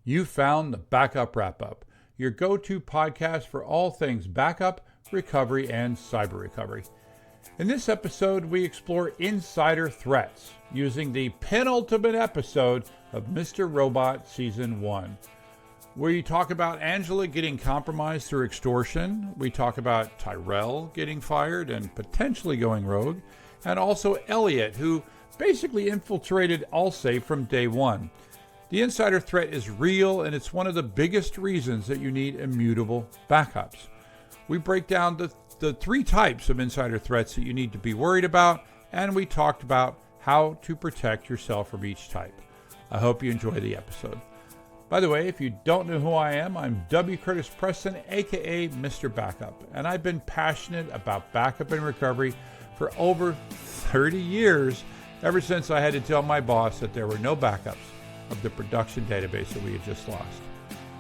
You found the Backup Wrap-Up, your go-to podcast for all things backup, recovery, and cyber recovery. In this episode, we explore insider threats using the penultimate episode of Mr. Robot Season 1. We talk about Angela getting compromised through extortion. We talk about Tyrell getting fired and potentially going rogue. And also Elliot, who basically infiltrated Allsafe from day one. The insider threat is real, and it's one of the biggest reasons that you need immutable backups. We break down the three types of insider threats that you need to be worried about, and we talked about how to protect yourself from each type. I hope you enjoy the episode. By the way, if you don't know who I am, I'm W. Curtis Preston, aka Mr. Backup, and I've been passionate about backup and recovery for over 30 years, ever since I had to tell my boss that there were no backups of the production database that we had just lost.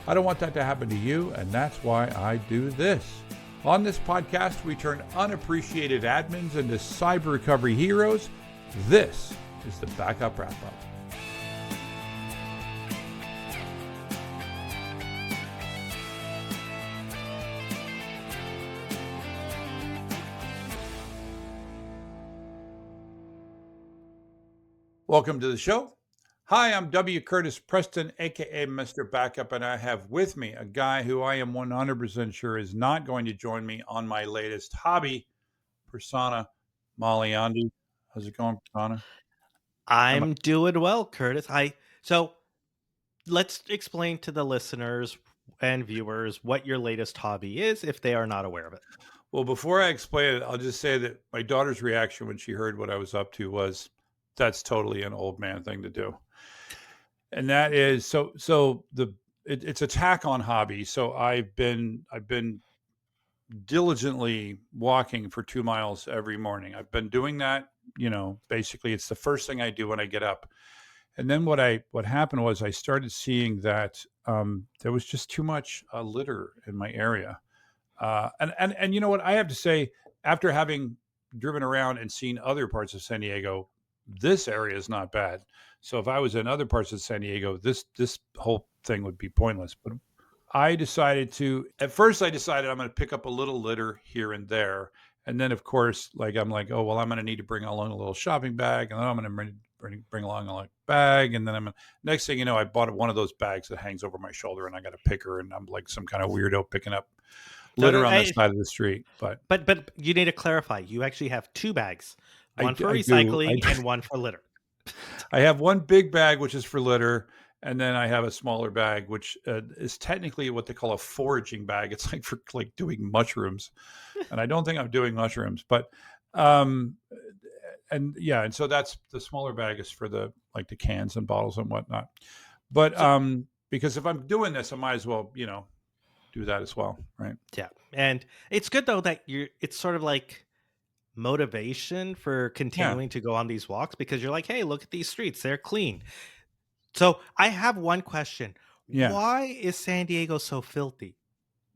I don't want that to happen to you, and that's why I do this. On this podcast, we turn unappreciated admins into cyber recovery heroes. This is the Backup Wrap-Up. Welcome to the show. Hi, I'm W. Curtis Preston, aka Mr. Backup, and I have with me a guy who I am 100% sure is not going to join me on my latest hobby, Persona Maliandi. How's it going, Persona? I'm doing well, Curtis. So let's explain to the listeners and viewers what your latest hobby is if they are not aware of it. Well, before I explain it, I'll just say that my daughter's reaction when she heard what I was up to was, that's totally an old man thing to do. And that is it's a tack on hobby. So I've been diligently walking for 2 miles every morning. I've been doing that, basically it's the first thing I do when I get up. And then what happened was I started seeing that there was just too much litter in my area. And you know what I have to say, after having driven around and seen other parts of San Diego, this area is not bad. So if I was in other parts of San Diego, this whole thing would be pointless. But at first I decided I'm going to pick up a little litter here and there. And then of course, I'm like, oh, well, I'm going to need to bring along a little shopping bag. And then I'm going to bring along a bag. And then next thing you know, I bought one of those bags that hangs over my shoulder and I got a picker and I'm like some kind of weirdo picking up litter on the side of the street. But you need to clarify. You actually have two bags. One for recycling and one for litter. I have one big bag, which is for litter. And then I have a smaller bag, which is technically what they call a foraging bag. It's like for doing mushrooms. And I don't think I'm doing mushrooms, but, and so that's the smaller bag is for the cans and bottles and whatnot. But, because if I'm doing this, I might as well, do that as well. Right. Yeah. And it's good though that it's sort of like motivation for continuing to go on these walks, because you're like, hey, look at these streets, they're clean. So I have one question. Yeah. Why is San Diego so filthy?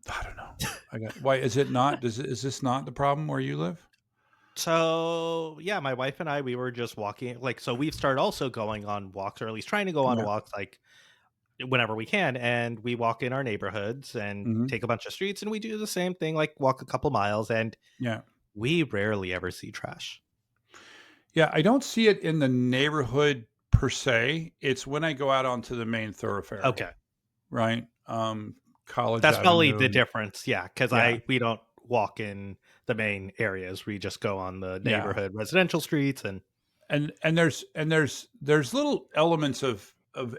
I don't know. Why is it not? Is this not the problem where you live? So yeah, my wife and I, we were just walking, so we've started also going on walks, or at least trying to go on walks whenever we can, and we walk in our neighborhoods and take a bunch of streets, and we do the same thing, walk a couple miles, and we rarely ever see trash. Yeah, I don't see it in the neighborhood per se. It's when I go out onto the main thoroughfare. Okay. Right? College That's Avenue. Probably the difference. Yeah, because we don't walk in the main areas. We just go on the neighborhood residential streets, and there's little elements of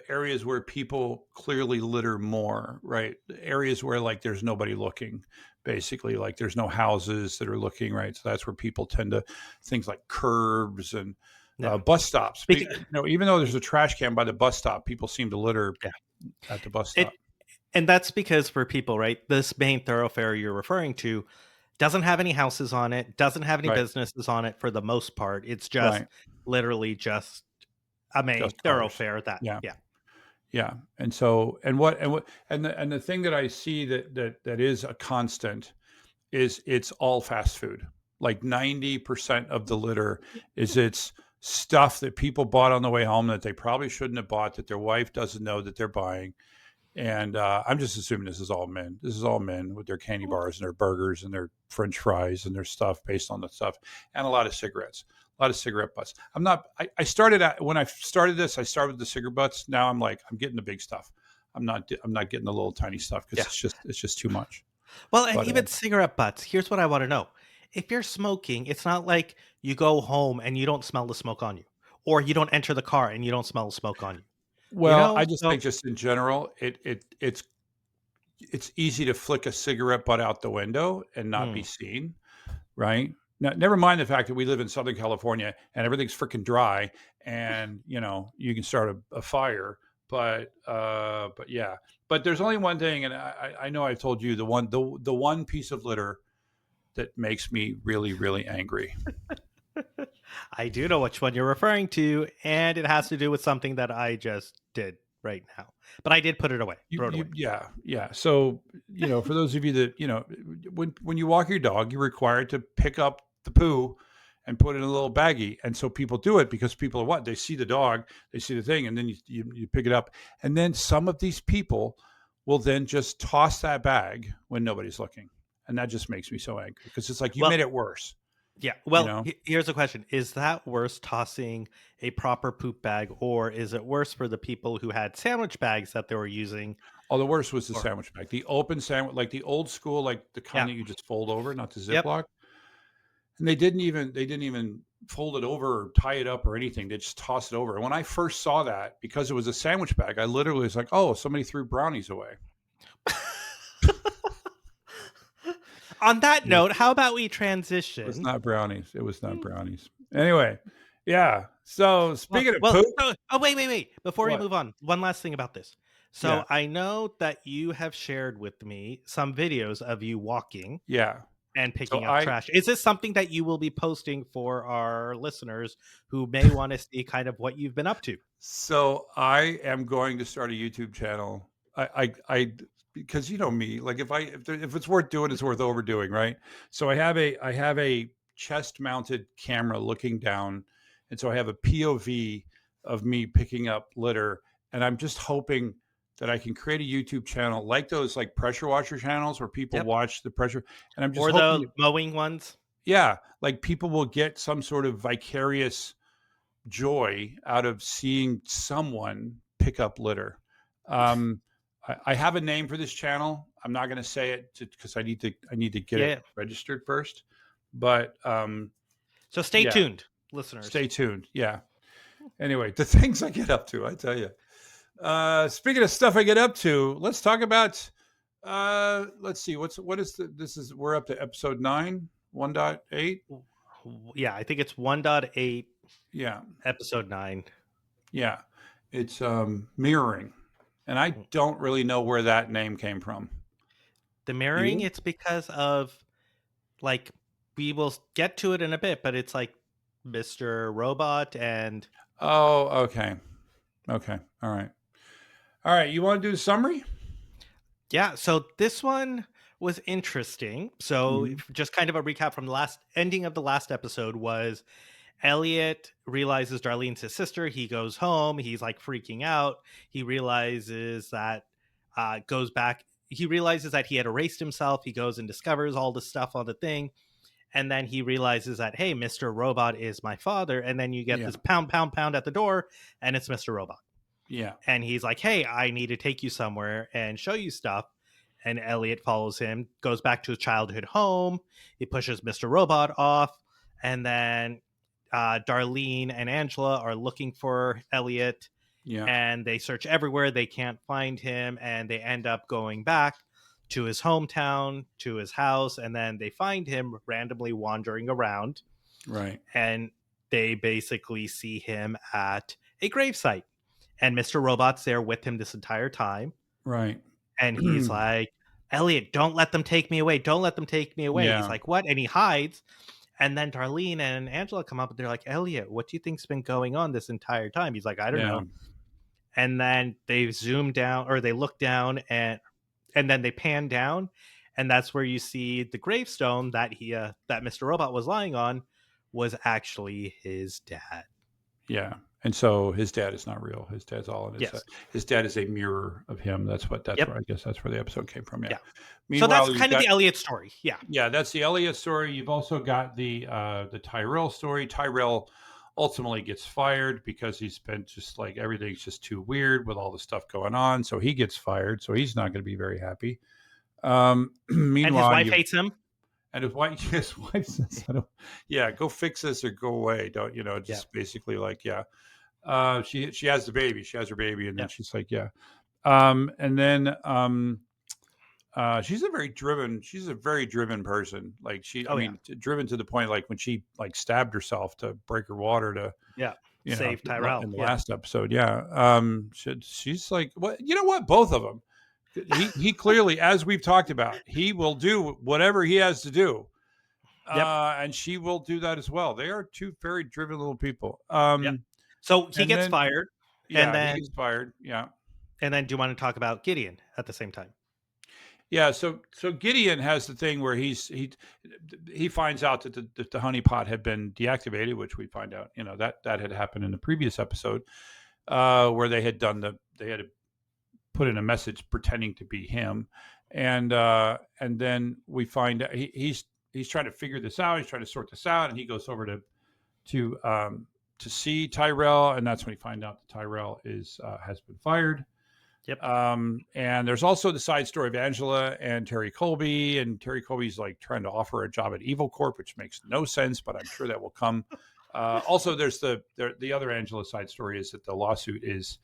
areas where people clearly litter more, right? Areas where there's nobody looking, basically, there's no houses that are looking, right? So that's where people tend to, things like curbs and bus stops. Even though there's a trash can by the bus stop, people seem to litter at the bus stop. And that's because for people, right, this main thoroughfare you're referring to doesn't have any houses on it, doesn't have any businesses on it for the most part. It's just literally just a main thoroughfare. Yeah. And so, and the thing that I see that is a constant is it's all fast food. 90% of the litter is it's stuff that people bought on the way home that they probably shouldn't have bought, that their wife doesn't know that they're buying. And I'm just assuming this is all men. This is all men with their candy bars and their burgers and their French fries and their stuff based on the stuff, and a lot of cigarettes, a lot of cigarette butts. I'm not. I started when I started this. I started with the cigarette butts. Now I'm like, I'm getting the big stuff. I'm not. I'm not getting the little tiny stuff because Yeah. it's just too much. Well, and But even cigarette butts. Here's what I want to know: if you're smoking, it's not like you go home and you don't smell the smoke on you, or you don't enter the car and you don't smell the smoke on you. You well, know, I just think so just in general, it's easy to flick a cigarette butt out the window and not be mm, seen, right? Now, never mind the fact that we live in Southern California and everything's freaking dry, and you can start a fire. But yeah, but there's only one thing, and I know I told you the one piece of litter that makes me really really angry. I do know which one you're referring to, and it has to do with something that I just did right now. But I did put it away, throw it away. Yeah. So for those of you that when you walk your dog, you're required to pick up the poo and put it in a little baggie. And so people do it because people are what? They see the dog, they see the thing, and then you pick it up. And then some of these people will then just toss that bag when nobody's looking. And that just makes me so angry because it's like you Well, made it worse, yeah. you Well, know? here's a question: is that worse tossing a proper poop bag, or is it worse for the people who had sandwich bags that they were using? Oh, the worst was the Or sandwich bag. The open sandwich, like the old school, like the kind yeah, that you just fold over, not the yep. Ziploc. And they didn't even fold it over or tie it up or anything. They just toss it over. And when I first saw that, because it was a sandwich bag, I literally was like, "Oh, somebody threw brownies away." On that It note, how about we was transition? not brownies. It was not Hmm, brownies. Anyway, yeah. So Well, speaking of well. poop, Oh, wait. Before we what? move on, one last thing about this. Yeah, So I know that you have shared with me some videos of you walking yeah. and So picking up I trash. Is this something that you will be posting for our listeners who may want to see kind of what you've been up to? So I am going to start a YouTube channel. I because you know me, like if it's worth doing, it's worth overdoing, right? So I have a chest mounted camera looking down, and so I have a POV of me picking up litter, and I'm just hoping that I can create a YouTube channel like those like pressure washer channels where people Yep. watch the pressure, and I'm just Or hoping the that, mowing ones. yeah, like people will get some sort of vicarious joy out of seeing someone pick up litter. Um, I have a name for this channel. I'm not going to say it because I need to get Yeah. it registered first. But So stay yeah, tuned, listeners. stay tuned. Yeah. Anyway, the things I get up to, I tell you. Speaking of stuff I get up to, let's talk about. Let's see. What is the? This is we're up to episode 9, 1.8. Yeah, I think it's 1.8, Yeah, episode 9. yeah. It's mirroring. And I don't really know where that name came from. The Do mirroring, you? it's because of like we will get to it in a bit, but it's like Mr. Robot and Oh, okay. Okay. All right. All right. You want to do the summary? yeah, so this one was interesting. So Mhm. just kind of a recap from the last ending of the last episode was Elliot realizes Darlene's his sister. He goes home. He's like freaking out. He realizes that goes back. He realizes that he had erased himself. He goes and discovers all the stuff on the thing. And then he realizes that, hey, Mr. Robot is my father. And then you get Yeah. this pound, pound, pound at the door, and it's Mr. Robot. Yeah. And he's like, hey, I need to take you somewhere and show you stuff. And Elliot follows him, goes back to his childhood home. He pushes Mr. Robot off. And then Darlene and Angela are looking for Elliot, Yeah. and they search everywhere. They can't find him. And they end up going back to his hometown, to his house. And then they find him randomly wandering around. Right. And they basically see him at a gravesite, and Mr. Robot's there with him this entire time. Right. And he's like, Elliot, don't let them take me away. Don't let them take me away. He's Yeah. like, what? And he hides. And then Darlene and Angela come up and they're like, Elliot, what do you think's been going on this entire time? He's like, I don't Yeah. know. And then they zoom down, or they look down, and then they pan down, and that's where you see the gravestone that that Mr. Robot was lying on was actually his dad. Yeah. And so his dad is not real. His dad's all in his head. Yes. His dad is a mirror of him. That's where Yep. I guess that's where the episode came from. Yeah. Yeah. So Meanwhile, that's kind of the Elliot story. Yeah. Yeah, that's the Elliot story. You've also got the Tyrell story. Tyrell ultimately gets fired because he's been just like everything's just too weird with all the stuff going on. So he gets fired. So he's not going to be very happy. Meanwhile, and his wife hates him. And his wife says, "Yeah, go fix this or go away." Don't just basically like, she has the baby. She has her baby, and then she's like, "Yeah," and then she's a very driven person. Like driven to the point like when she like stabbed herself to break her water to save Tyrell in the last episode. She's like, what? You know what? Both of them. He clearly, as we've talked about, he will do whatever he has to do. And she will do that as well. They are two very driven little people. So he gets fired. And then he gets fired. Yeah. And then do you want to talk about Gideon at the same time? Yeah. So Gideon has the thing where he finds out that the honeypot had been deactivated, which we find out, that had happened in the previous episode, where they had put in a message pretending to be him. And then we find out he's trying to figure this out. He's trying to sort this out. And he goes over to see Tyrell. And that's when he finds out that Tyrell has been fired. Yep. And there's also the side story of Angela and Terry Colby. And Terry Colby's like trying to offer a job at Evil Corp, which makes no sense, but I'm sure that will come. Also, there's the other Angela side story is that the lawsuit is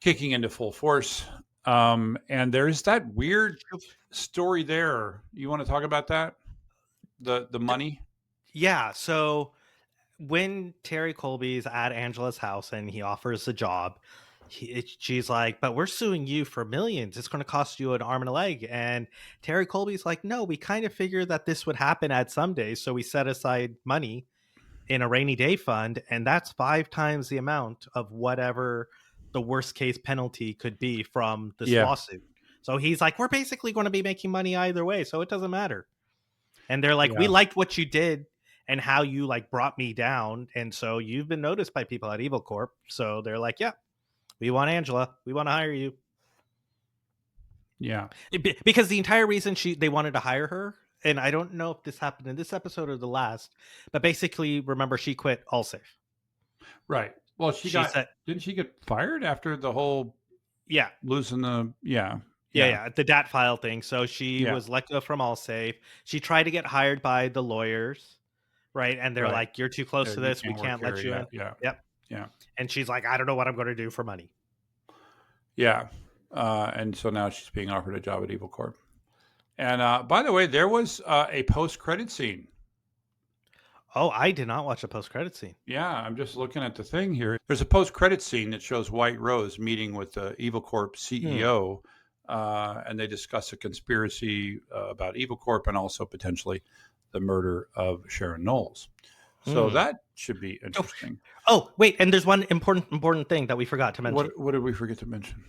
kicking into full force. And there's that weird story there. You want to talk about that? The money? Yeah. So when Terry Colby's at Angela's house and he offers the job, she's like, but we're suing you for millions. It's going to cost you an arm and a leg. And Terry Colby's like, no, we kind of figured that this would happen at some day. So we set aside money in a rainy day fund. And that's 5 times the amount of whatever the worst case penalty could be from this lawsuit. So he's like, we're basically going to be making money either way. So it doesn't matter. And they're like, we liked what you did and how you like brought me down. And so you've been noticed by people at Evil Corp. So they're like, yeah, we want Angela. We want to hire you. Yeah. Because the entire reason they wanted to hire her, and I don't know if this happened in this episode or the last, but basically, remember, she quit Allsafe. Right. Well, didn't she get fired after the whole losing the the DAT file thing? So she was let go from Allsafe. She tried to get hired by the lawyers, right? And they're like, "You're too close to this. We can't let you in." Yeah. And she's like, "I don't know what I'm going to do for money." Yeah. And so now she's being offered a job at Evil Corp. And by the way, there was a post-credit scene. Oh, I did not watch a post-credit scene. Yeah, I'm just looking at the thing here. There's a post-credit scene that shows White Rose meeting with the Evil Corp CEO, and they discuss a conspiracy about Evil Corp and also potentially the murder of Sharon Knowles. So that should be interesting. Oh, wait, and there's one important thing that we forgot to mention. What did we forget to mention?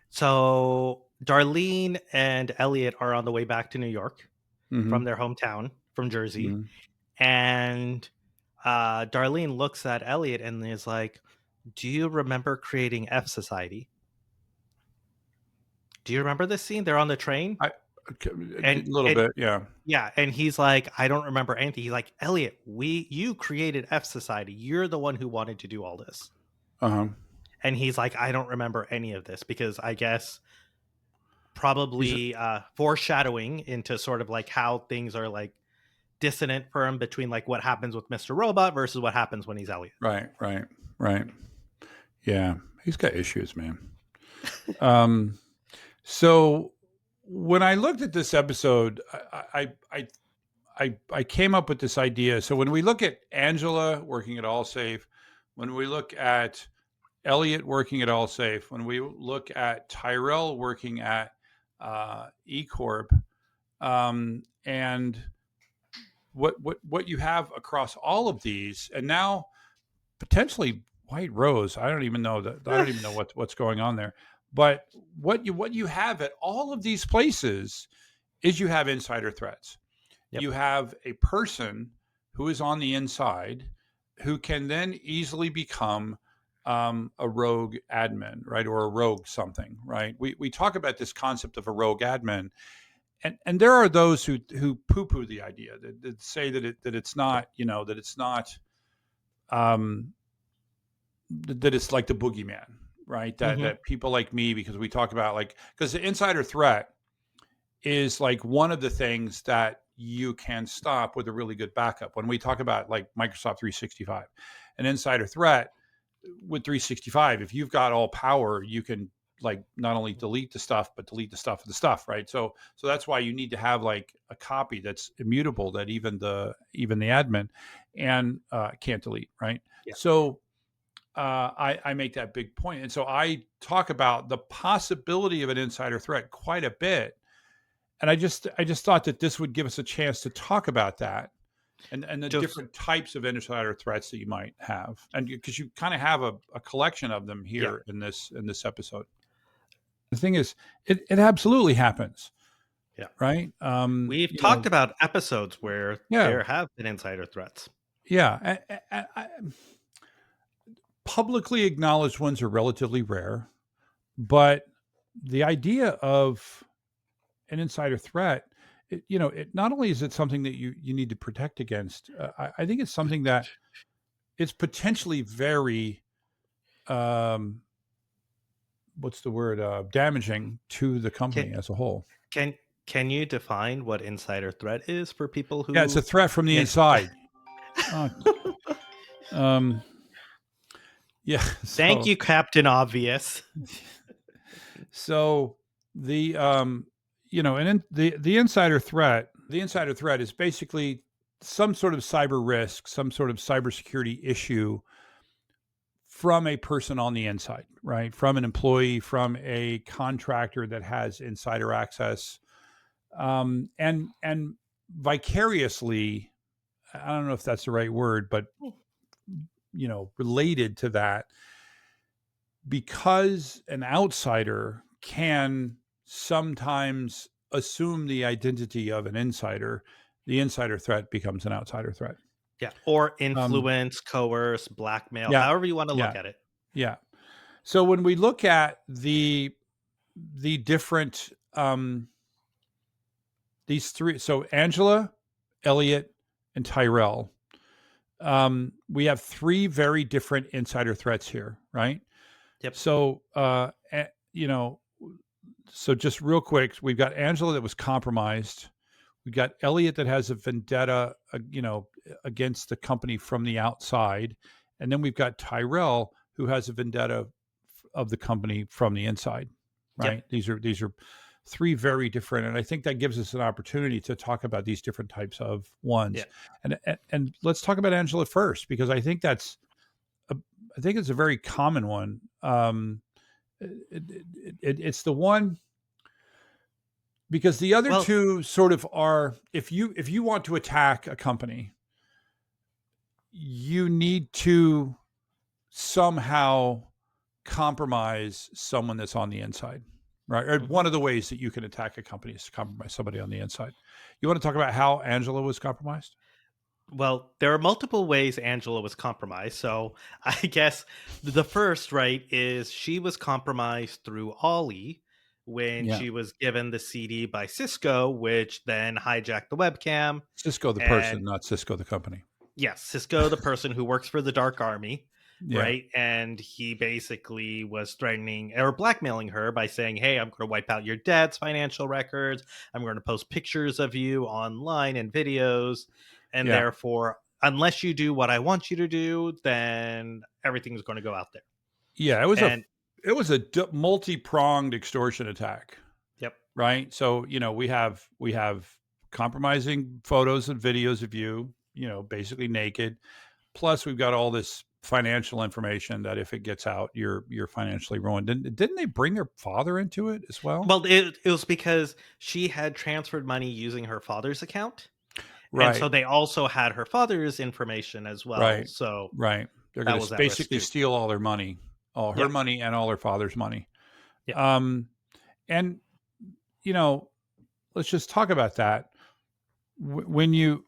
So Darlene and Elliot are on the way back to New York from their hometown, from Jersey. Mm-hmm. And Darlene looks at Elliot and is like, do you remember creating F Society? Do you remember this scene? They're on the train. A little bit, yeah. Yeah, and he's like, I don't remember anything. He's like, Elliot, you created F Society. You're the one who wanted to do all this. Uh-huh. And he's like, I don't remember any of this, because I guess probably foreshadowing into sort of like how things are like dissonant for him between like what happens with Mr. Robot versus what happens when he's Elliot. Right. Yeah, he's got issues, man. So when I looked at this episode, I came up with this idea. So when we look at Angela working at Allsafe, when we look at Elliot working at Allsafe, when we look at Tyrell working at E Corp, and what you have across all of these, and now potentially White Rose. I don't even know what's going on there. But what you have at all of these places is you have insider threats. Yep. You have a person who is on the inside who can then easily become a rogue admin, right? Or a rogue something, right? We talk about this concept of a rogue admin, and there are those who poo-poo the idea, that say that it's not, that it's not, that it's like the boogeyman, right? That people like me, because we talk about, like, because the insider threat is like one of the things that you can stop with a really good backup. When we talk about like Microsoft 365, an insider threat with 365, if you've got all power, you can, like, not only delete the stuff, but delete the stuff of the stuff, right? So that's why you need to have like a copy that's immutable, that even the admin and can't delete, right? Yeah. So I make that big point, and so I talk about the possibility of an insider threat quite a bit. And I just thought that this would give us a chance to talk about that, and the different types of insider threats that you might have, and because you kind of have a collection of them here in this episode. The thing is, it absolutely happens. Yeah. Right. We've talked about episodes where there have been insider threats. Yeah. Publicly acknowledged ones are relatively rare, but the idea of an insider threat, it not only is it something that you need to protect against, I think it's something that it's potentially very, what's the word, damaging to the company as a whole. Can you define what insider threat is for people who? Yeah, it's a threat from the inside. Yeah. Thank you, Captain Obvious. So the and the insider threat is basically some sort of cyber risk, some sort of cybersecurity issue from a person on the inside, right? From an employee, from a contractor that has insider access, and vicariously, I don't know if that's the right word, but related to that, because an outsider can sometimes assume the identity of an insider, the insider threat becomes an outsider threat. Yeah. Or influence, coerce, blackmail, however you want to look at it. Yeah. So when we look at the different, these three, so Angela, Elliot, and Tyrell, we have three very different insider threats here, right? Yep. So, so just real quick, we've got Angela that was compromised. We've got Elliot that has a vendetta, against the company from the outside. And then we've got Tyrell, who has a vendetta of the company from the inside, right? Yep. These are three very different. And I think that gives us an opportunity to talk about these different types of ones. Yeah. And let's talk about Angela first, because I think it's a very common one. It's the one, because the other two sort of are, if you want to attack a company, you need to somehow compromise someone that's on the inside, right? Or one of the ways that you can attack a company is to compromise somebody on the inside. You want to talk about how Angela was compromised? Well, there are multiple ways Angela was compromised. So I guess the first, right, is she was compromised through Ollie when she was given the CD by Cisco, which then hijacked the webcam. Cisco the person, not Cisco the company. Yes, Cisco the person who works for the Dark Army, right? And he basically was threatening or blackmailing her by saying, hey, I'm going to wipe out your dad's financial records. I'm going to post pictures of you online and videos. And therefore, unless you do what I want you to do, then everything's going to go out there. Yeah, it was a multi-pronged extortion attack. Yep. Right. So, we have compromising photos and videos of you, basically naked. Plus, we've got all this financial information that if it gets out, you're financially ruined. Didn't they bring their father into it as well? Well, it was because she had transferred money using her father's account. Right. And so they also had her father's information as well. Right. So they're going to basically steal all their money, all her money and all her father's money. Yeah. And let's just talk about that. When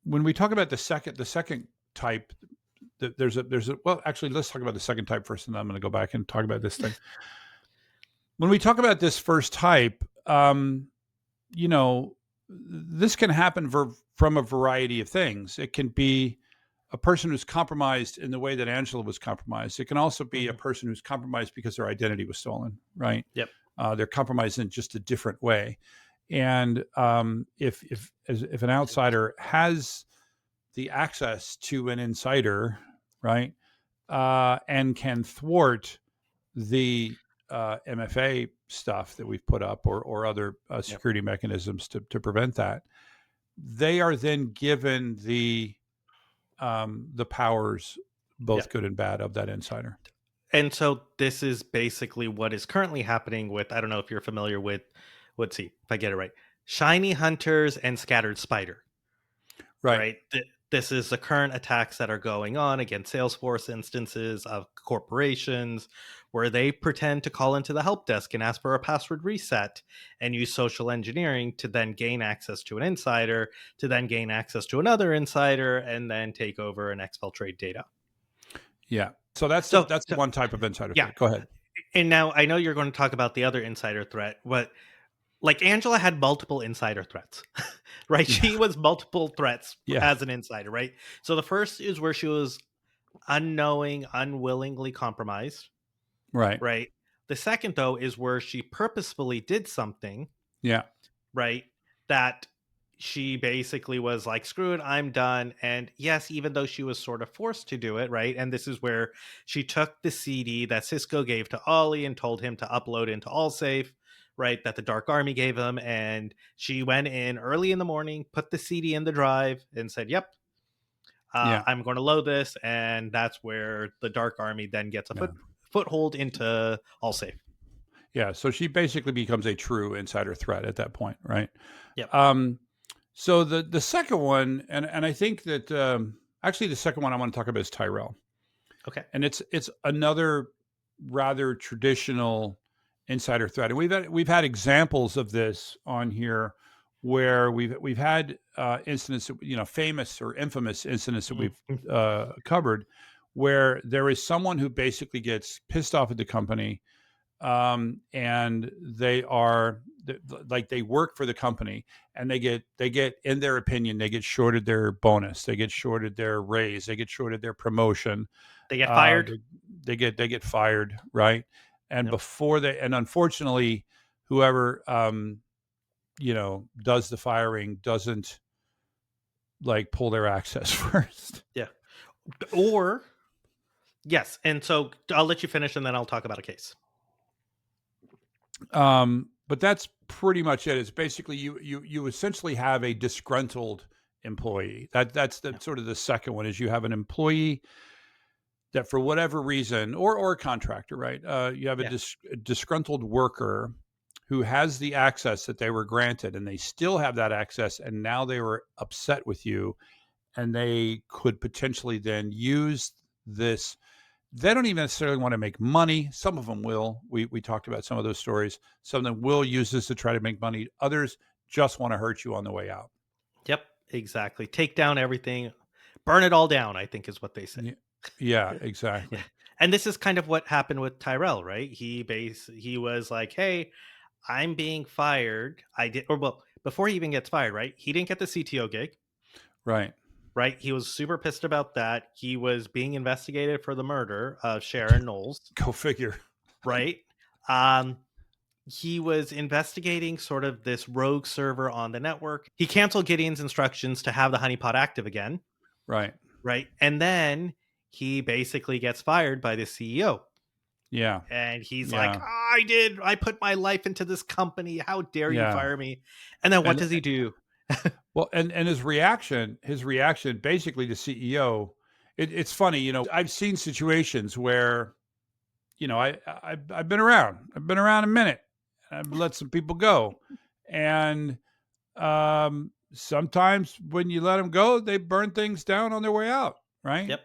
we talk about the second type, there's a well, actually, let's talk about the second type first, and then I'm going to go back and talk about this thing. When we talk about this first type, this can happen from a variety of things. It can be a person who's compromised in the way that Angela was compromised. It can also be a person who's compromised because their identity was stolen, right? Yep. They're compromised in just a different way. And if an outsider has the access to an insider, right, and can thwart the MFA stuff that we've put up or other security mechanisms to prevent that, they are then given the powers, both good and bad, of that insider. And so this is basically what is currently happening with, I don't know if you're familiar with, let's see if I get it right, Shiny Hunters and Scattered Spider. Right. This is the current attacks that are going on against Salesforce instances of corporations where they pretend to call into the help desk and ask for a password reset and use social engineering to then gain access to an insider, to then gain access to another insider, and then take over and exfiltrate data. Yeah. So that's one type of insider threat. Go ahead. And now I know you're going to talk about the other insider threat, but like Angela had multiple insider threats, right? Yeah. She was multiple threats as an insider, right? So the first is where she was unwillingly compromised. Right. Right. The second, though, is where she purposefully did something. Yeah. Right. That she basically was like, screw it, I'm done. And yes, even though she was sort of forced to do it, right? And this is where she took the CD that Cisco gave to Ollie and told him to upload into AllSafe, right? That the Dark Army gave him. And she went in early in the morning, put the CD in the drive and said, yep, I'm going to load this. And that's where the Dark Army then gets a foothold into AllSafe. Yeah. So she basically becomes a true insider threat at that point, right? Yep. So the second one, and I think that actually the second one I want to talk about is Tyrell. Okay. And it's another rather traditional insider threat, and we've had examples of this on here where we've had incidents, famous or infamous incidents that we've covered, where there is someone who basically gets pissed off at the company, and they are they work for the company, and they get, in their opinion, they get shorted their bonus, they get shorted their raise, they get shorted their promotion, they get fired, they get fired, right? And before and unfortunately, whoever does the firing doesn't pull their access first. Yeah. Or yes, and so I'll let you finish, and then I'll talk about a case. But that's pretty much it. It's basically you essentially have a disgruntled employee. That's the sort of the second one, is you have an employee that for whatever reason, or a contractor, right? You have a disgruntled worker who has the access that they were granted, and they still have that access, and now they were upset with you, and they could potentially then use this. They don't even necessarily want to make money. Some of them will. We talked about some of those stories. Some of them will use this to try to make money. Others just want to hurt you on the way out. Yep, exactly. Take down everything. Burn it all down, I think is what they say. Yeah, exactly. Yeah. And this is kind of what happened with Tyrell, right? He was like, hey, I'm being fired. Before he even gets fired, right? He didn't get the CTO gig. Right. Right. He was super pissed about that. He was being investigated for the murder of Sharon Knowles. Go figure. Right. He was investigating sort of this rogue server on the network. He canceled Gideon's instructions to have the honeypot active again. Right. Right. And then he basically gets fired by the CEO. Yeah. And he's like, I put my life into this company. How dare you fire me? And then what does he do? Well, and his reaction basically to CEO, it's funny, I've seen situations where, I've been around a minute, and I've let some people go. And sometimes when you let them go, they burn things down on their way out. Right. Yep.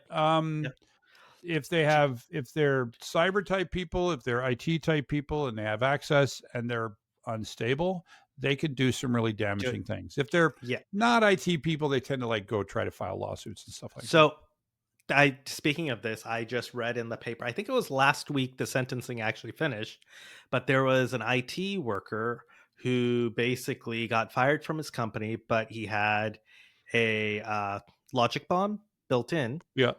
If they're cyber type people, if they're IT type people and they have access and they're unstable, they could do some really damaging things. If they're not IT people, they tend to go try to file lawsuits and stuff like that. So Speaking of this, I just read in the paper, I think it was last week the sentencing actually finished, but there was an IT worker who basically got fired from his company, but he had a logic bomb built in Yeah.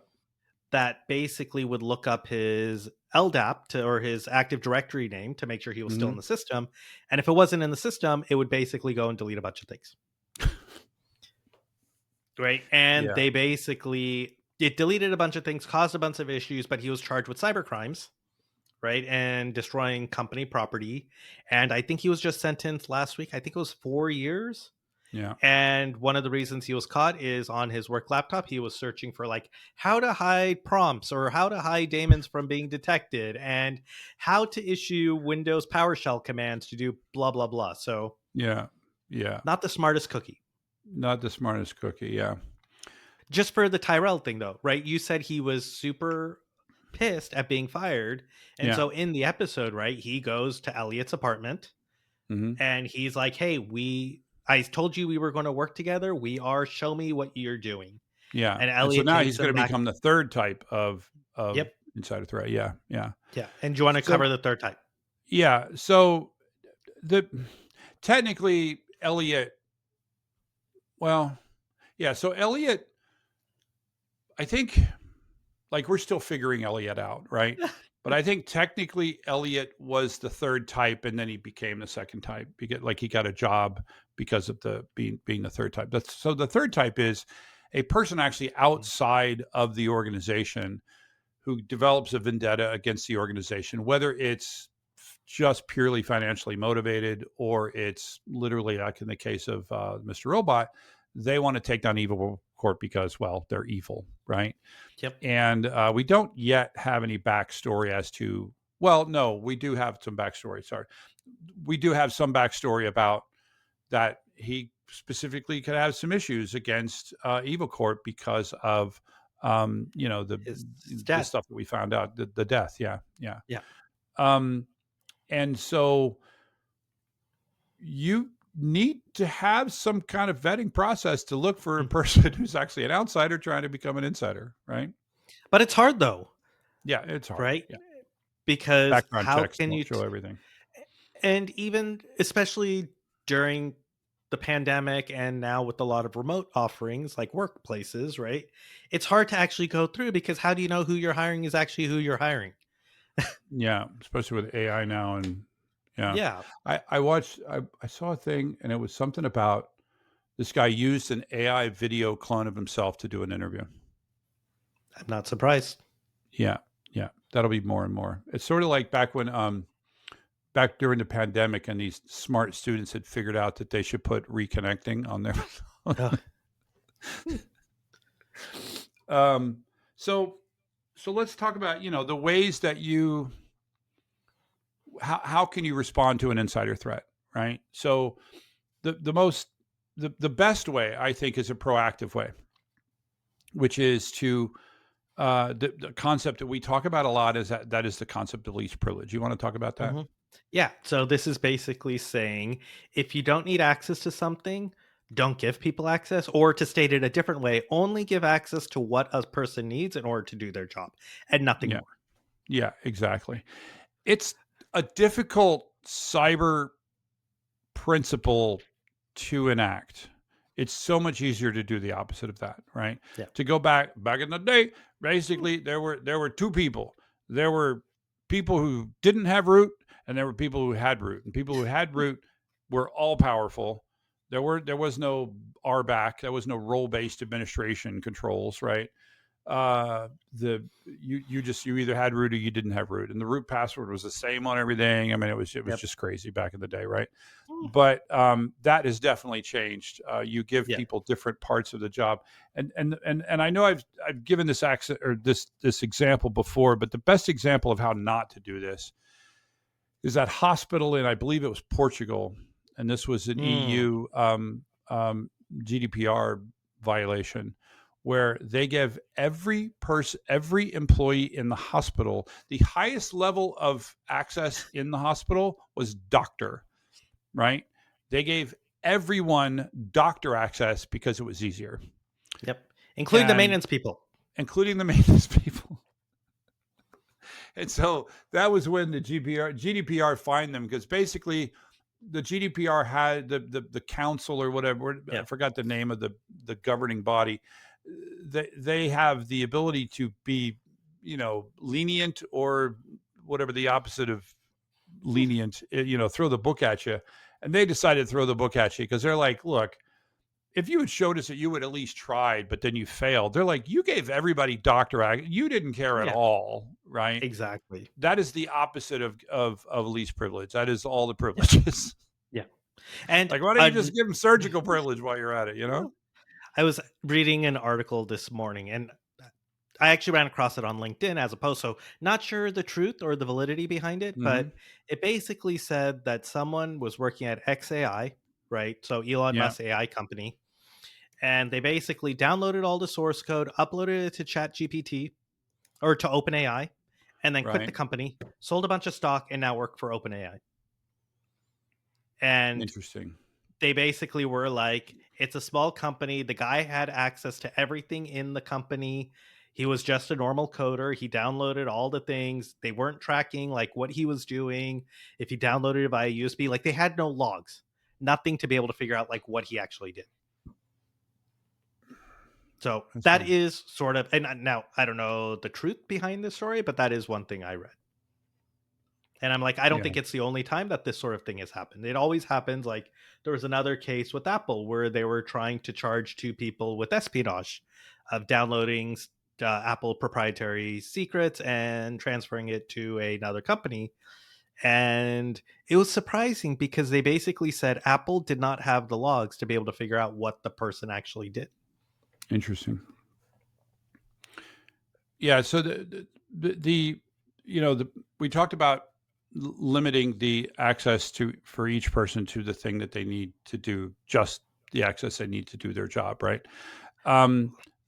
that basically would look up his LDAP or his Active Directory name to make sure he was still in Hmm. the system. And if it wasn't in the system, it would basically go and delete a bunch of things. Right. And Yeah. they basically, it deleted a bunch of things, caused a bunch of issues, but he was charged with cyber crimes, right? And destroying company property. And I think he was just sentenced last week. I think it was 4 years. Yeah. And one of the reasons he was caught is on his work laptop, he was searching for like how to hide prompts or how to hide daemons from being detected and how to issue Windows PowerShell commands to do blah, blah, blah. So, Yeah. Yeah. not the smartest cookie. Not the smartest cookie. Yeah. Just for the Tyrell thing, though, right? You said he was super pissed at being fired. And Yeah. so in the episode, right, he goes to Elliot's apartment Hmm. and he's like, hey, I told you we were going to work together. Show me what you're doing. Yeah. And And so Elliot now he's takes going him to back. become the third type of Yep. insider threat. Yeah. Yeah. Yeah. And do you want to So cover the third type? yeah. So the technically Elliot. Well, yeah. So Elliot, I think, like we're still figuring Elliot out, right? But I think technically Elliot was the third type, and then he became the second type because, like, he got a job because of the being the third type. So the third type is a person actually outside of the organization who develops a vendetta against the organization, whether it's just purely financially motivated or it's literally, like in the case of Mr. Robot, they want to take down Evil Corp because, well, they're evil, right? Yep. And we don't yet have any backstory as to, well, no, we do have some backstory. Sorry. We do have some backstory about that he specifically could have some issues against Evil Corp because of, His the dad. stuff that we found out, the death. Yeah. Yeah. Yeah. Um, and so you need to have some kind of vetting process to look for a Mhm. person who's actually an outsider trying to become an insider, right? But it's hard though, Yeah, it's hard. right? Yeah. Because Background how checks can don't you, show everything. and even especially during the pandemic and now with a lot of remote offerings like workplaces, right? It's hard to actually go through because how do you know who you're hiring is actually who you're hiring? Yeah, especially with AI now. And yeah, Yeah. I saw a thing, and it was something about this guy used an AI video clone of himself to do an interview. I'm not surprised. Yeah, yeah, that'll be more and more. It's sort of like back during the pandemic, and these smart students had figured out that they should put reconnecting on their. Ugh. um, so let's talk about the ways that how can you respond to an insider threat, right? So the best way, I think, is a proactive way, which is to the concept that we talk about a lot is that is the concept of least privilege. You want to talk about that? Mhm. Yeah. So this is basically saying if you don't need access to something, don't give people access, or to state it a different way, only give access to what a person needs in order to do their job and nothing Yeah, more. yeah, exactly. It's a difficult cyber principle to enact. It's so much easier to do the opposite of that, right? Yeah. To go back in the day, basically there were two people. There were people who didn't have root, and there were people who had root. And people who had root were all powerful. There was no RBAC, there was no role based administration controls, right? You either had root or you didn't have root, and the root password was the same on everything. I mean, it was Yep. just crazy back in the day, right? Mm. But that has definitely changed. You give Yeah. people different parts of the job, and I know I've given this accent or this example before, but the best example of how not to do this is that hospital in, I believe it was Portugal, and this was an Mm. EU GDPR violation, where they give every employee in the hospital the highest level of access in the hospital was doctor, right? They gave everyone doctor access because it was easier. Yep. Including the And maintenance people. including the maintenance people. And so that was when the GDPR fined them, because basically the GDPR had the council or whatever, I forgot the name of the governing body. They have the ability to be, lenient, or whatever the opposite of lenient, throw the book at you. And they decided to throw the book at you because they're like, look, if you had showed us that you would at least tried, but then you failed, they're like, you gave everybody you didn't care at all, right? Exactly. That is the opposite of least privilege. That is all the privileges. Yeah. And like, why don't you just give them surgical privilege while you're at it, I was reading an article this morning, and I actually ran across it on LinkedIn as a post, so not sure the truth or the validity behind it, but it basically said that someone was working at XAI, right? So Elon Musk's AI company, and they basically downloaded all the source code, uploaded it to ChatGPT or to OpenAI, and then quit the company, sold a bunch of stock, and now work for OpenAI. And interesting. They basically were like, it's a small company. The guy had access to everything in the company. He was just a normal coder. He downloaded all the things. They weren't tracking like what he was doing. If he downloaded it via USB, like they had no logs, nothing to be able to figure out like what he actually did. So that is sort of, and now I don't know the truth behind this story, but that is one thing I read. And I'm like, I don't think it's the only time that this sort of thing has happened. It always happens. Like there was another case with Apple where they were trying to charge two people with espionage of downloading Apple proprietary secrets and transferring it to another company. And it was surprising because they basically said Apple did not have the logs to be able to figure out what the person actually did. Interesting. Yeah. So we talked about limiting the access for each person to the thing that they need to do, just the access they need to do their job, right?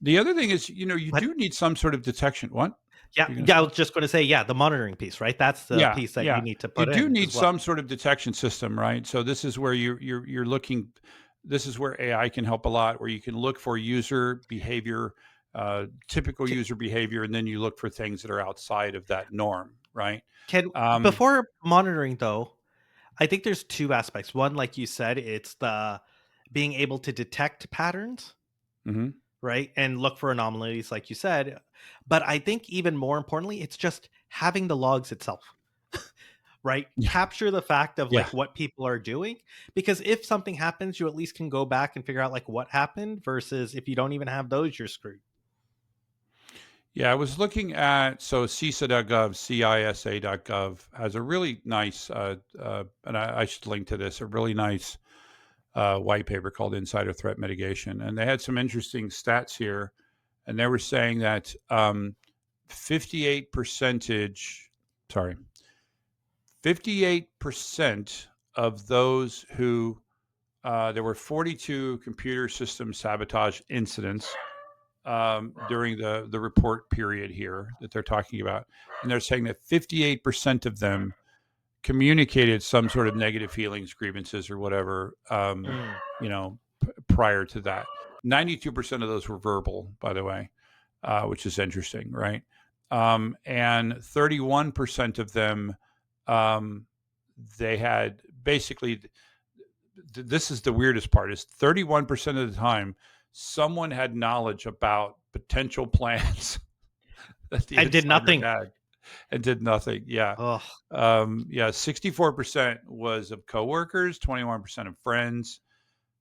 The other thing is, you do need some sort of detection. What? Yeah, I was just going to say, the monitoring piece, right? That's the piece that you need to put in. You do need some sort of detection system, right? So this is where you're looking. This is where AI can help a lot, where you can look for user behavior, typical user behavior, and then you look for things that are outside of that norm, right? Before monitoring, though, I think there's two aspects. One, like you said, it's the being able to detect patterns, right? And look for anomalies, like you said. But I think even more importantly, it's just having the logs itself, right? Capture the fact of like what people are doing. Because if something happens, you at least can go back and figure out like what happened, versus if you don't even have those, you're screwed. Yeah, I was looking at, CISA.gov, CISA.gov has a really nice, and I should link to this, a really nice white paper called Insider Threat Mitigation. And they had some interesting stats here. And they were saying that 58% of those who, there were 42 computer system sabotage incidents during the report period here that they're talking about. And they're saying that 58% of them communicated some sort of negative feelings, grievances, or whatever, prior to that. 92% of those were verbal, by the way, which is interesting, right? And 31% of them, they had basically, this is the weirdest part, is 31% of the time, someone had knowledge about potential plans that the and did nothing. had, and did nothing. Yeah. 64% was of coworkers, 21% of friends,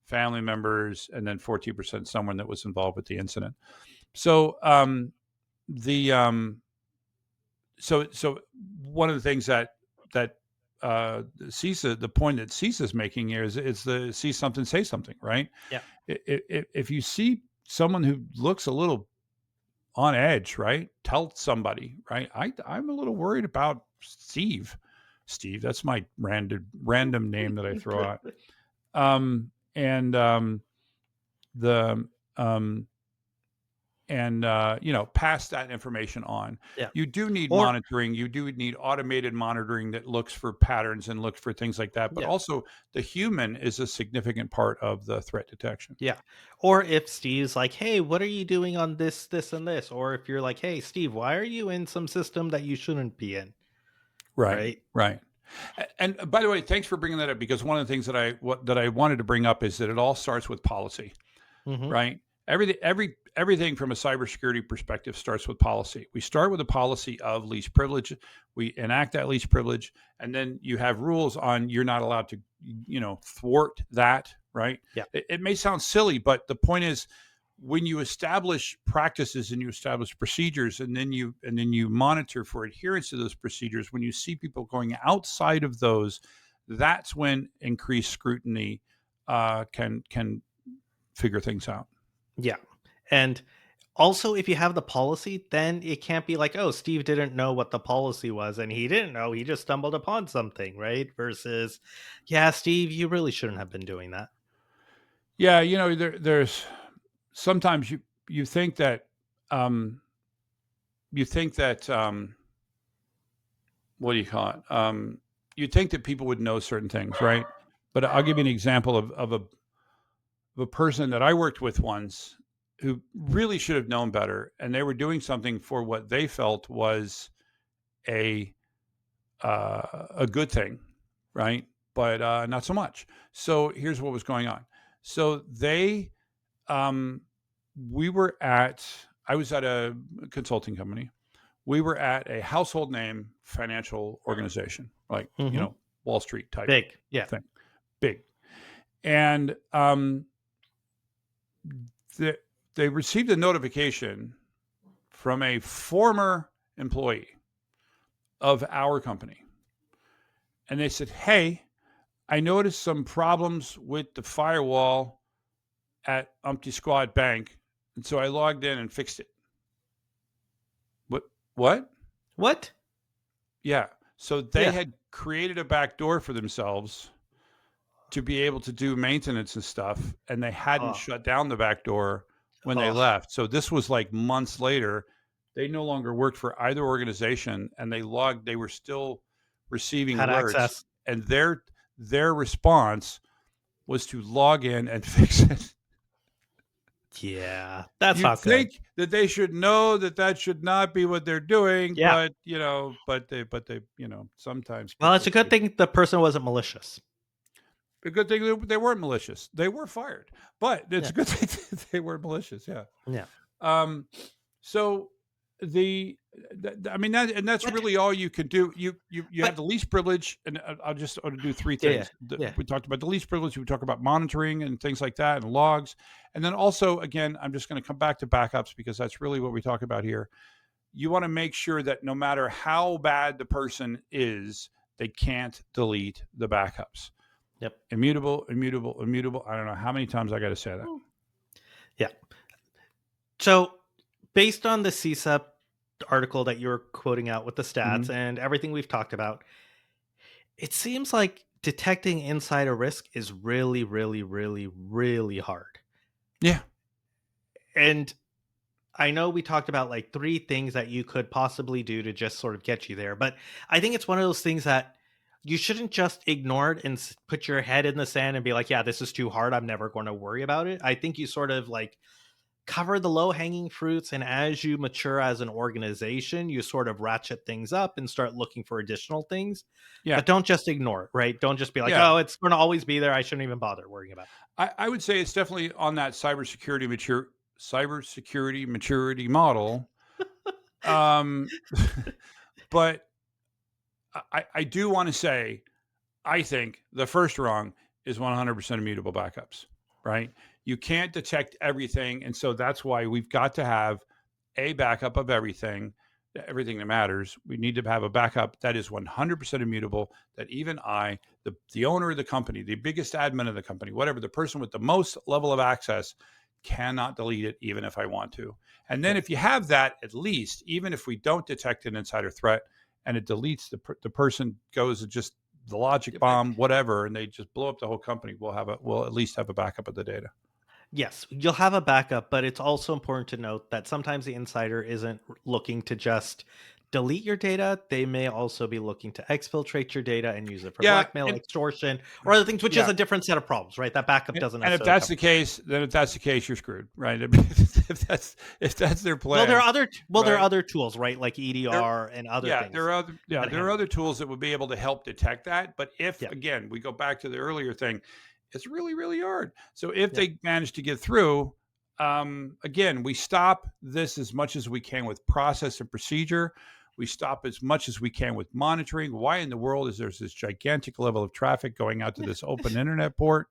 family members, and then 14% someone that was involved with the incident. So so one of the things that CISA, the point that CISA is making here is the see something, say something, right? Yeah. If you see someone who looks a little on edge, right, tell somebody, right? I'm a little worried about Steve. That's my random name that I throw out. pass that information on. Yeah. You do need Or monitoring. You do need automated monitoring that looks for patterns and looks for things like that. But yeah. also, the human is a significant part of the threat detection. Yeah. Or if Steve's like, "Hey, what are you doing on this, this, and this?" Or if you're like, "Hey, Steve, why are you in some system that you shouldn't be in?" Right. Right? Right. And by the way, thanks for bringing that up, because one of the things that I wanted to bring up is that it all starts with policy. Hmm. Right? Everything from a cybersecurity perspective starts with policy. We start with a policy of least privilege. We enact that least privilege, and then you have rules on you're not allowed to, thwart that. Right? Yeah. It may sound silly, but the point is, when you establish practices and you establish procedures, and then you monitor for adherence to those procedures, when you see people going outside of those, that's when increased scrutiny can figure things out. Yeah. And also, if you have the policy, then it can't be like, "Oh, Steve didn't know what the policy was and he didn't know, he just stumbled upon something," right? Versus, "Yeah, Steve, you really shouldn't have been doing that." Yeah, there's sometimes you think that um, what do you call it? You think that people would know certain things, right? But I'll give you an example of a person that I worked with once who really should have known better, and they were doing something for what they felt was a a good thing, right? But not so much. So here's what was going on. So um, we were at, I was at a consulting company. We were at a household name financial organization, like, Hmm. Wall Street type Big. Yeah. thing, big. And the, they received a notification from a former employee of our company. And they said, "Hey, I noticed some problems with the firewall at Umpty Squad Bank. And so I logged in and fixed it." What? What? What? Yeah. So they Yeah. had created a back door for themselves to be able to do maintenance and stuff, and they hadn't Oh. shut down the back door when they Oh. left. So this was like months later. They no longer worked for either organization, and they were still receiving Had alerts, access. and their response was to log in and fix it. Yeah. That's You'd not good. think that they should know that that should not be what they're doing, Yeah. but they, sometimes Well, it's people a good should. thing the person wasn't malicious. A good thing they weren't malicious. They were fired, but it's Yeah. a good thing that they weren't malicious. Yeah. Yeah. Um, so I mean that's But really all you can do. You have but the least privilege, and I'll do three yeah, yeah. things. Yeah. We talked about the least privilege. We talk about monitoring and things like that, and logs, and then also, again, I'm just going to come back to backups because that's really what we talk about here. You want to make sure that no matter how bad the person is, they can't delete the backups. Yep. Immutable, immutable, immutable. I don't know how many times I got to say that. Mm. Yeah. So, based on the CSEP article that you're quoting out with the stats Hmm. and everything we've talked about, it seems like detecting insider risk is really, really, really, really hard. Yeah. And I know we talked about like three things that you could possibly do to just sort of get you there, but I think it's one of those things that you shouldn't just ignore it and put your head in the sand and be like, "Yeah, this is too hard. I'm never going to worry about it." I think you sort of like cover the low hanging fruits. And as you mature as an organization, you sort of ratchet things up and start looking for additional things. Yeah. But don't just ignore it, right? Don't just be like, Yeah. "Oh, it's going to always be there. I shouldn't even bother worrying about I would say it's definitely on that cybersecurity maturity model. Um, but I do want to say, I think the first rung is 100% immutable backups, right? You can't detect everything. And so that's why we've got to have a backup of everything that matters. We need to have a backup that is 100% immutable, that even the owner of the company, the biggest admin of the company, whatever, the person with the most level of access, cannot delete it even if I want to. And then it." if you have that, at least, even if we don't detect an insider threat and it deletes the person goes and just the logic Yeah. bomb, whatever, and they just blow up the whole company, we'll at least have a backup of the data. Yes, you'll have a backup, but it's also important to note that sometimes the insider isn't looking to just delete your data. They may also be looking to exfiltrate your data and use it for Yeah, blackmail, and extortion, or other things, which is yeah, a different set of problems, right? That backup doesn't and if necessarily that's cover. the case, you're screwed, right? I mean, if that's their Well, there plan, are other there are right? other tools, right? Like There, EDR and other yeah, things that there are handle other it. tools that would be able to help detect that. But if Yep. again we go back to the earlier thing, it's really really hard. So if Yep. they manage to get through, again we stop this as much as we can with process and procedure. We stop as much as we can with monitoring. Why in the world is there's this gigantic level of traffic going out to this open internet port,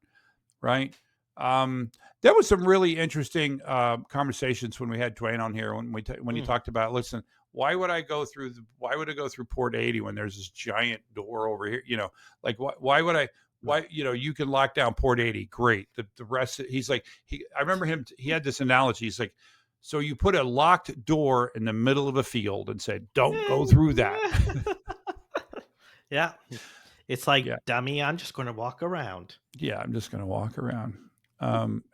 right? There was some really interesting conversations when we had Dwayne on here when he talked about, listen, why would I go through port 80 when there's this giant door over here? You know, like why would I? Why, you know, you can lock down port 80. Great. The rest, he's like, I remember he had this analogy. He's like, so you put a locked door in the middle of a field and said, don't go through that. Yeah. It's like, Yeah. dummy, I'm just going to walk around. Yeah, I'm just going to walk around.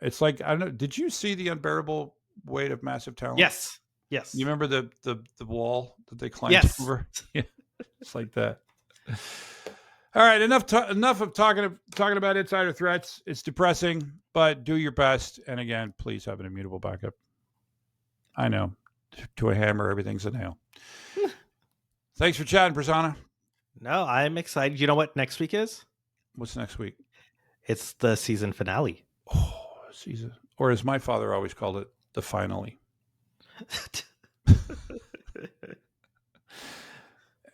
It's like, I don't know. Did you see The Unbearable Weight of Massive Talent? Yes. Yes. You remember the wall that they climbed over? Yeah, it's like that. All right, enough of talking about insider threats. It's depressing, but do your best. And again, please have an immutable backup. I know, to a hammer, everything's a nail. Thanks for chatting, Prasanna. No, I'm excited. You know what next week is? What's next week? It's the season finale. Oh, season, or as my father always called it, the finale.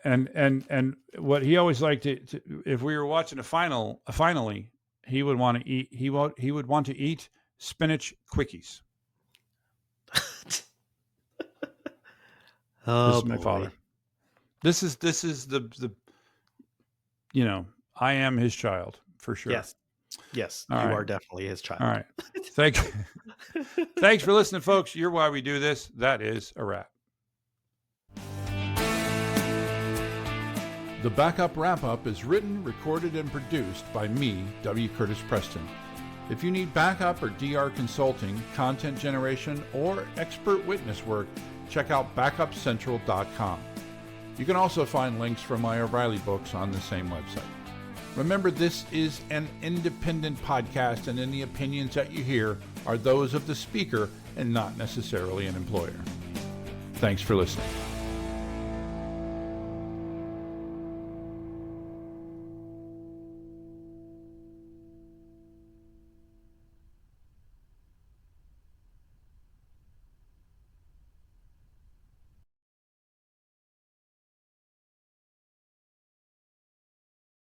And what he always liked to if we were watching a finally, he would want to eat he would want to eat spinach quickies. Oh, this is my father. This is the you know, I am his child for sure. Yes, All you right. are definitely his child. All right. Thanks for listening, folks. You're why we do this. That is a wrap. The Backup Wrap-Up is written, recorded, and produced by me, W. Curtis Preston. If you need backup or DR consulting, content generation, or expert witness work, check out backupcentral.com. You can also find links for my O'Reilly books on the same website. Remember, this is an independent podcast, and any opinions that you hear are those of the speaker and not necessarily an employer. Thanks for listening.